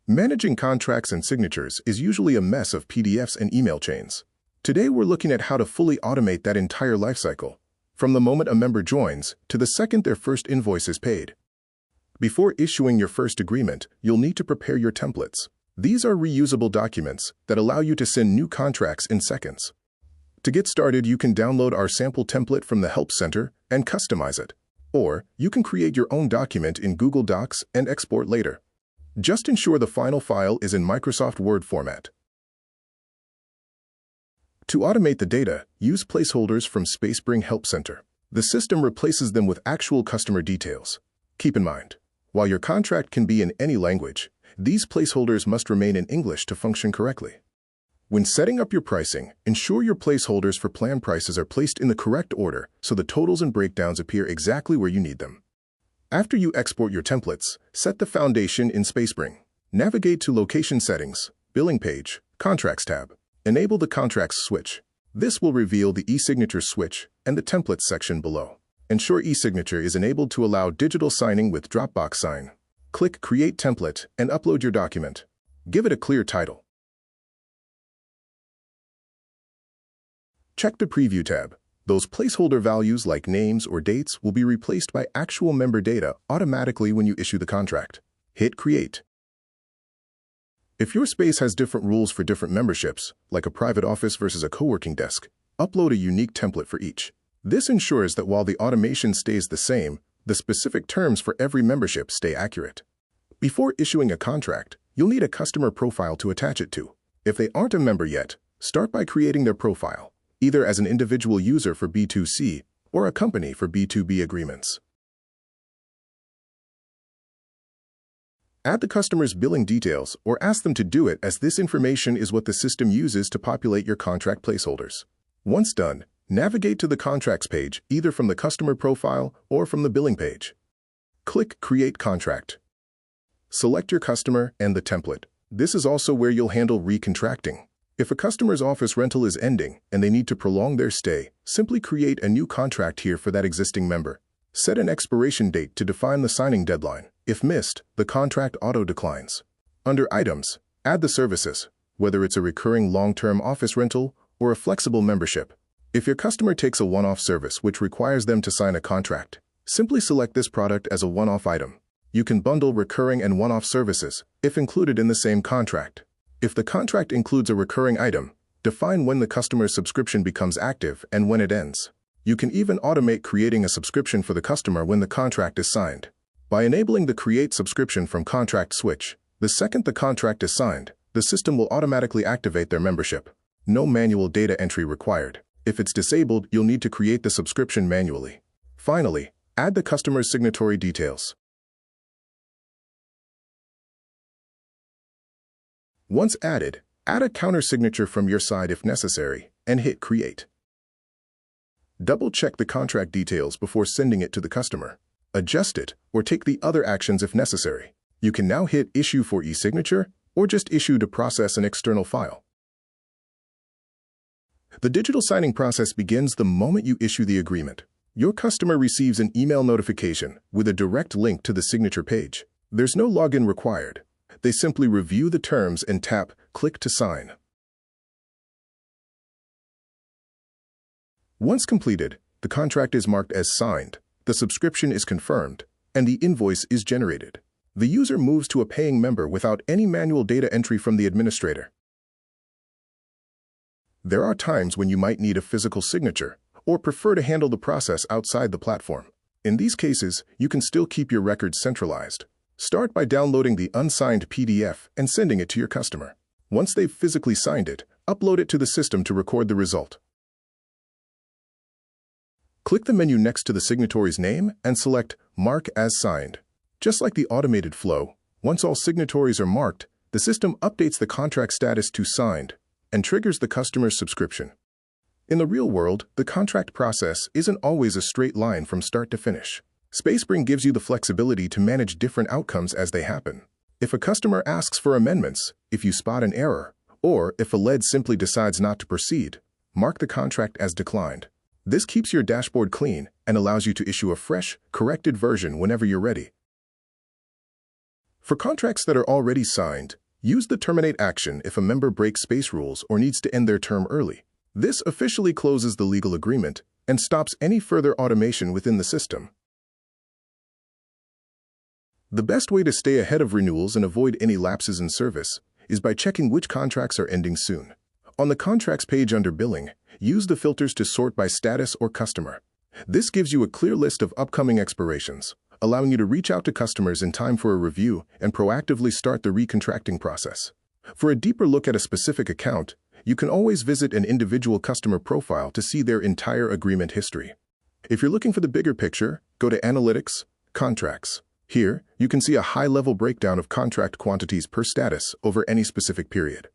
Managing contracts and signatures is usually a mess of PDFs and email chains. Today we're looking at how to fully automate that entire lifecycle, from the moment a member joins to the second their first invoice is paid. Before issuing your first agreement, you'll need to prepare your templates. These are reusable documents that allow you to send new contracts in seconds. To get started, you can download our sample template from the Help Center and customize it. Or you can create your own document in Google Docs and export later. Just ensure the final file is in Microsoft Word format. To automate the data, use placeholders from Spacebring Help Center. The system replaces them with actual customer details. Keep in mind, while your contract can be in any language, these placeholders must remain in English to function correctly. When setting up your pricing, ensure your placeholders for plan prices are placed in the correct order so the totals and breakdowns appear exactly where you need them. After you export your templates, set the foundation in Spacebring. Navigate to Location Settings, Billing Page, Contracts tab. Enable the Contracts switch. This will reveal the eSignature switch and the Templates section below. Ensure eSignature is enabled to allow digital signing with Dropbox Sign. Click Create Template and upload your document. Give it a clear title. Check the Preview tab. Those placeholder values like names or dates will be replaced by actual member data automatically when you issue the contract. Hit Create. If your space has different rules for different memberships, like a private office versus a coworking desk, upload a unique template for each. This ensures that while the automation stays the same, the specific terms for every membership stay accurate. Before issuing a contract, you'll need a customer profile to attach it to. If they aren't a member yet, start by creating their profile, either as an individual user for B2C or a company for B2B agreements. Add the customer's billing details or ask them to do it, as this information is what the system uses to populate your contract placeholders. Once done, navigate to the Contracts page either from the customer profile or from the billing page. Click Create Contract. Select your customer and the template. This is also where you'll handle recontracting. If a customer's office rental is ending and they need to prolong their stay, simply create a new contract here for that existing member. Set an expiration date to define the signing deadline. If missed, the contract auto-declines. Under Items, add the services, whether it's a recurring long-term office rental or a flexible membership. If your customer takes a one-off service which requires them to sign a contract, simply select this product as a one-off item. You can bundle recurring and one-off services if included in the same contract. If the contract includes a recurring item, define when the customer's subscription becomes active and when it ends. You can even automate creating a subscription for the customer when the contract is signed. By enabling the Create Subscription from Contract switch, the second the contract is signed, the system will automatically activate their membership. No manual data entry required. If it's disabled, you'll need to create the subscription manually. Finally, add the customer's signatory details. Once added, add a counter-signature from your side if necessary, and hit Create. Double-check the contract details before sending it to the customer. Adjust it, or take the other actions if necessary. You can now hit Issue for eSignature, or just issue to process an external file. The digital signing process begins the moment you issue the agreement. Your customer receives an email notification with a direct link to the signature page. There's no login required. They simply review the terms and tap Click to Sign. Once completed, the contract is marked as signed, the subscription is confirmed, and the invoice is generated. The user moves to a paying member without any manual data entry from the administrator. There are times when you might need a physical signature or prefer to handle the process outside the platform. In these cases, you can still keep your records centralized. Start by downloading the unsigned PDF and sending it to your customer. Once they've physically signed it, upload it to the system to record the result. Click the menu next to the signatory's name and select Mark as Signed. Just like the automated flow, once all signatories are marked, the system updates the contract status to Signed and triggers the customer's subscription. In the real world, the contract process isn't always a straight line from start to finish. Spacebring gives you the flexibility to manage different outcomes as they happen. If a customer asks for amendments, if you spot an error, or if a lead simply decides not to proceed, mark the contract as declined. This keeps your dashboard clean and allows you to issue a fresh, corrected version whenever you're ready. For contracts that are already signed, use the terminate action if a member breaks space rules or needs to end their term early. This officially closes the legal agreement and stops any further automation within the system. The best way to stay ahead of renewals and avoid any lapses in service is by checking which contracts are ending soon. On the Contracts page under Billing, use the filters to sort by status or customer. This gives you a clear list of upcoming expirations, allowing you to reach out to customers in time for a review and proactively start the recontracting process. For a deeper look at a specific account, you can always visit an individual customer profile to see their entire agreement history. If you're looking for the bigger picture, go to Analytics, Contracts. Here, you can see a high-level breakdown of contract quantities per status over any specific period.